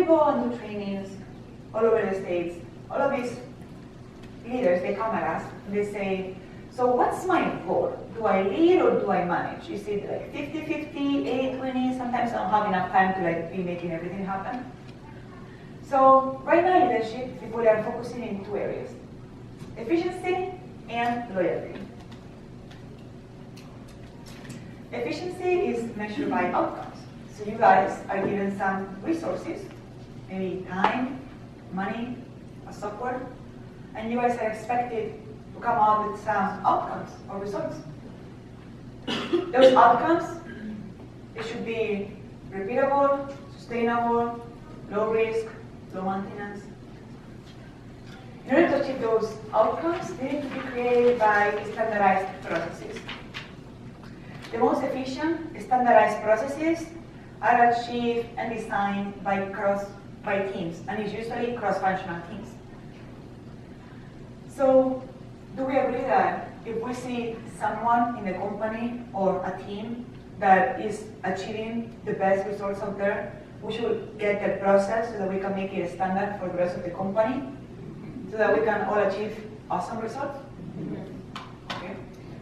go and do trainings all over the States, all of these leaders, they come at us and they say, so what's my role? Do I lead or do I manage? Is it like 50-50, 80-20? Sometimes I don't have enough time to like be making everything happen. So right now in leadership, people are focusing in two areas: efficiency and loyalty. Efficiency is measured by outcomes. So you guys are given some resources, maybe time, money, a software, and you guys are expected to come out with some outcomes or results. Those outcomes, they should be repeatable, sustainable, low risk, low maintenance. In order to achieve those outcomes, they need to be created by standardized processes. The most efficient standardized processes are achieved and designed by teams, and it's usually cross-functional teams. So, do we agree that if we see someone in a company or a team that is achieving the best results out there, we should get the process so that we can make it a standard for the rest of the company, so that we can all achieve awesome results? Okay.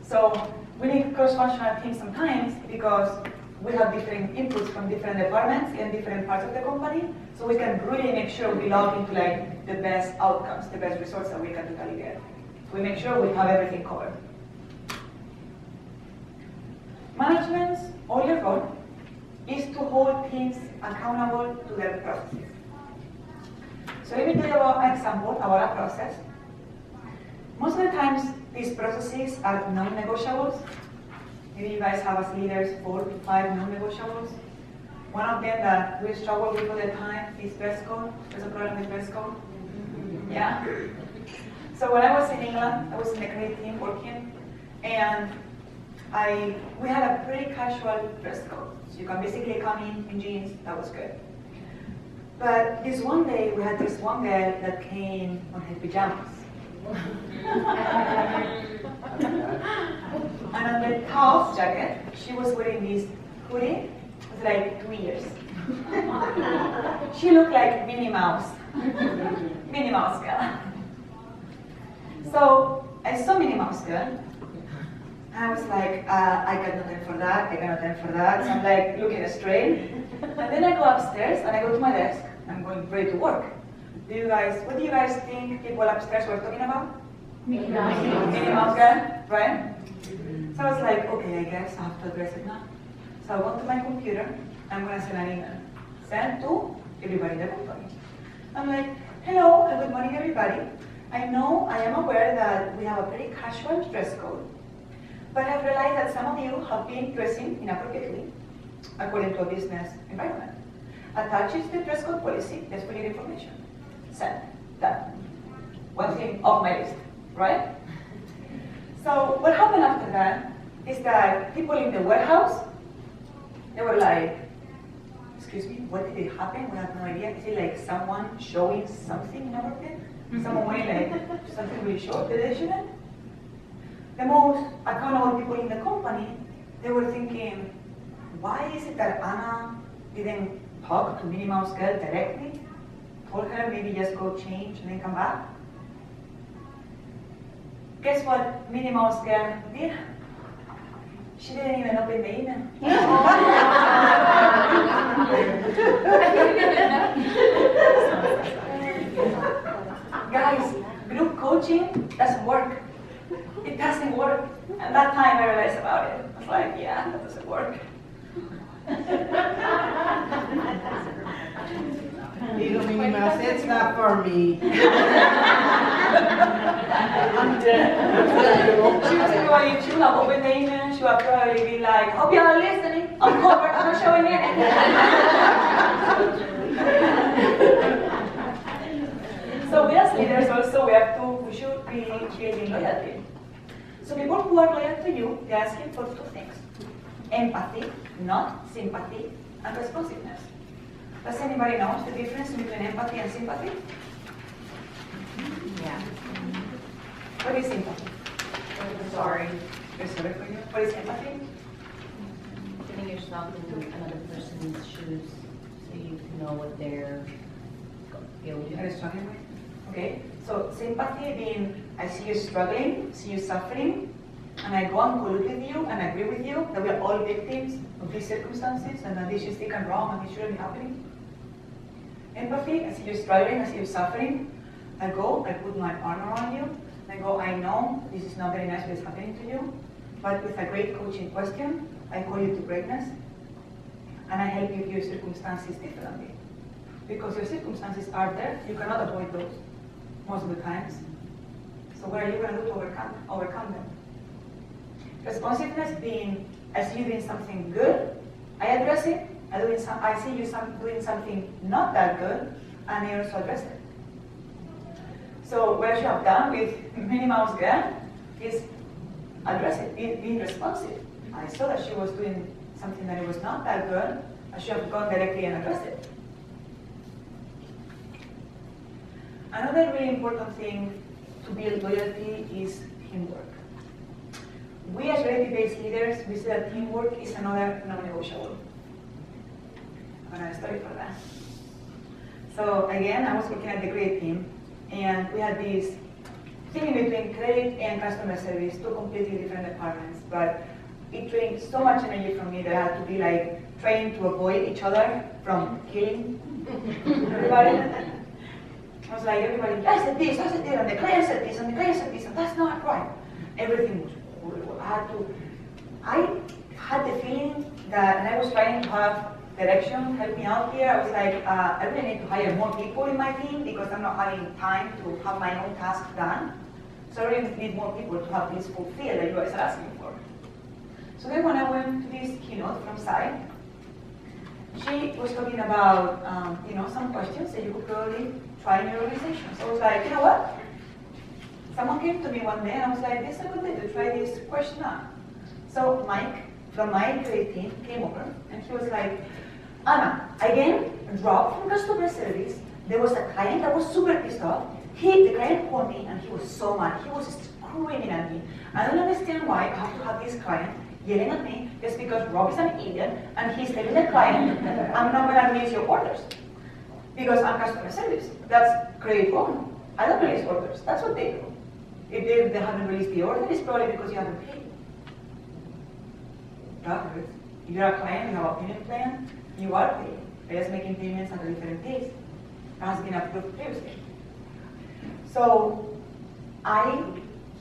So, we need cross-functional teams sometimes because we have different inputs from different departments in different parts of the company, so we can really make sure we log into like the best outcomes, the best results that we can totally get. We make sure we have everything covered. Management's only role is to hold teams accountable to their processes. So let me tell you about an example about a process. Most of the times, these processes are non-negotiables. Maybe you guys have as leaders 4 to 5 non-negotiables. One of them that we struggle with all the time is dress code. There's a problem with dress code. Yeah. So when I was in England, I was in the credit team working, and we had a pretty casual dress code. So you can basically come in jeans, that was good. But this one day, we had this one girl that came on her pajamas. And on the top jacket, she was wearing this hoodie with like 2 ears. She looked like Minnie Mouse. Minnie Mouse girl. So I saw Minnie Mouse girl, and I was like, I got nothing for that, I got nothing for that. So I'm like looking straight. And then I go upstairs and I go to my desk. I'm going ready to work. What do you guys think people upstairs were talking about? Minnie Mouse. Minnie Mouse girl, right? So I was like, okay, I guess I have to address it now. So I went to my computer, I'm going to send an email. Send to everybody in the company. I'm like, hello, and good morning everybody. I am aware that we have a pretty casual dress code, but I've realized that some of you have been dressing inappropriately according to a business environment. Attaches the dress code policy, that's for your information. Send. Done. One thing off my list, right? So what happened after that is that people in the warehouse, they were like, excuse me, what did it happen? We have no idea. Is it like someone showing something inappropriate? Someone wearing like something really short that they shouldn't? The most accountable people in the company, they were thinking, why is it that Anna didn't talk to Minnie Mouse girl directly? Told her maybe just go change and then come back? Guess what Minnie Mouse girl did? She didn't even open the email. Guys, group coaching doesn't work. It doesn't work. And that time I realized about it. I was like, yeah, that doesn't work. Little Minnie Mouse, it's not for me. I'm dead. She would have opened the email, she would probably be like, hope you are listening, I'm covered, I'm not showing it. So we as leaders also, we should be building loyalty. So people who are loyal to you, they're asking for 2 things. Empathy, not sympathy, and responsiveness. Does anybody know the difference between empathy and sympathy? Yeah. What is sympathy? Sorry. We're sorry for you. What is empathy? Putting yourself in another person's shoes so you know what they're Are you struggling with? Okay, so sympathy being, I see you struggling, see you suffering, and I go and collude with you and agree with you that we are all victims of these circumstances and that this is sick and wrong and it shouldn't be happening. Empathy, I see you struggling, I see you suffering. I go, I put my arm around you, I go, I know this is not very nice what is happening to you, but with a great coaching question, I call you to greatness, and I help you view circumstances differently. Because your circumstances are there, you cannot avoid those most of the times. So what are you going to do to overcome them? Responsiveness being, I see you doing something good, I address it. I see you doing something not that good, and I also address it. So what I should have done with Minnie Mouse Girl is address it, being responsive. I saw that she was doing something that was not that good. I should have gone directly and addressed it. Another really important thing to build loyalty is teamwork. We as reality-based leaders, we say that teamwork is another non-negotiable. I'm going to study for that. So again, I was working at the Create team, and we had this thing between credit and customer service, two completely different departments, but it drained so much energy from me that I had to be like trying to avoid each other from killing everybody. I was like, everybody, I said this, and the client said this, and the client said this, and that's not right. Everything was horrible. I had the feeling that, and I was trying to have direction, help me out here. I was like, I really need to hire more people in my team because I'm not having time to have my own tasks done. So I really need more people to have this fulfilled that you guys are asking for. So then when I went to this keynote from Sai, she was talking about some questions that you could probably try in your organization. So I was like, you know what? Someone came to me one day and I was like, this is a good day to try this question out. So Mike from my Create team came over and he was like, Anna, again, Rob from customer service, there was a client that was super pissed off. The client called me and he was so mad. He was screaming at me. I don't understand why I have to have this client yelling at me just because Rob is an Indian and he's telling the client I'm not going to release your orders because I'm customer service. That's Create wrong. I don't release orders. That's what they do. If they haven't released the order, it's probably because you haven't paid. That hurts. If you're a client, you have a payment plan, you are paying. They're just making payments at a different pace. That has been approved previously. So I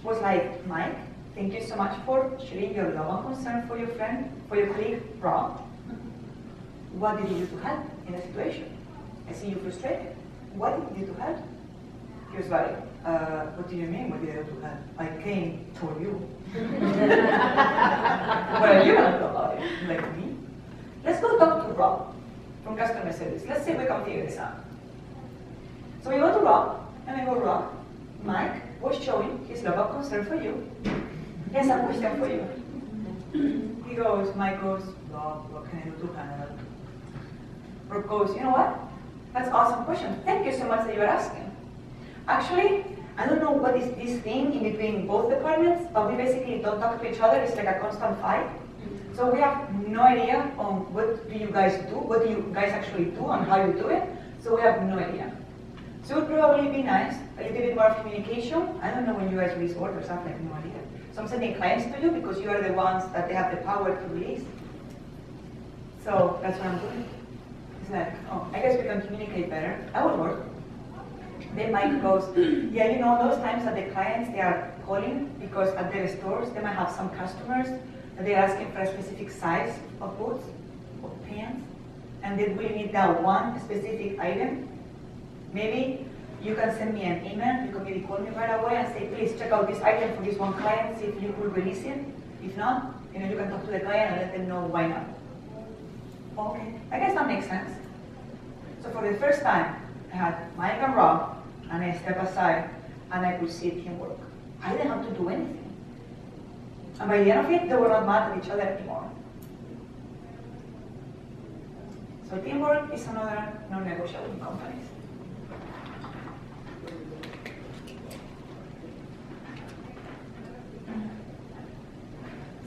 was like, Mike, thank you so much for sharing your love and concern for your friend, for your colleague, Rob. What did you do to help in the situation? I see you frustrated. What did you do to help? He was like, what do you mean, what did I do to help? I came for you. What are you going to do about it? Like me? Let's go talk to Rob from customer service. Let's see if we can figure this out. So we go to Rob, and I go, Rob, Mike was showing his love and concern for you. He has a question for you. He goes, Mike goes, Rob, what can I do to help? Rob goes, you know what? That's an awesome question. Thank you so much that you're asking. Actually, I don't know what is this thing in between both departments, but we basically don't talk to each other. It's like a constant fight. So we have no idea on what do you guys do, what do you guys actually do, and how you do it. So we have no idea. So it would probably be nice, a little bit more of communication. I don't know when you guys release orders, I have like no idea. So I'm sending clients to you because you are the ones that they have the power to release. So that's what I'm doing. It's like, oh, I guess we can communicate better. That would work. Then Mike goes, yeah, you know, those times that the clients, they are calling because at their stores, they might have some customers that they're asking for a specific size of boots or pants, and they really need that one specific item. Maybe you can send me an email, you can maybe call me right away and say, please check out this item for this one client, see if you could release it. If not, you can talk to the client and let them know why not. Okay, I guess that makes sense. So for the first time, I had Mike and Rob, and I step aside, and I could see teamwork. I didn't have to do anything. And by the end of it, they were not mad at each other anymore. So teamwork is another non-negotiable in companies.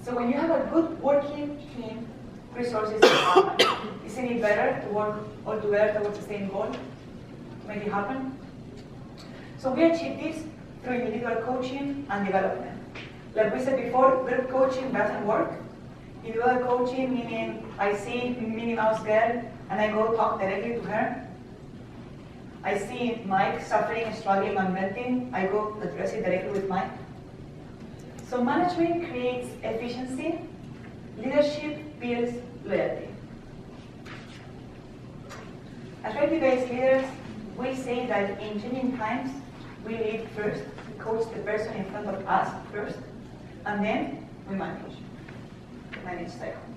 So when you have a good working team, resources are common. Isn't it better to work all together towards the same goal? make it happen. So we achieve this through individual coaching and development. Like we said before, group coaching doesn't work. Individual coaching, meaning I see Minnie Mouse girl and I go talk directly to her. I see Mike suffering, struggling, and melting. I go address it directly with Mike. So management creates efficiency. Leadership builds loyalty. As loyalty-based leaders, we say that in changing times, we lead first, we coach the person in front of us first, and then we manage cycle.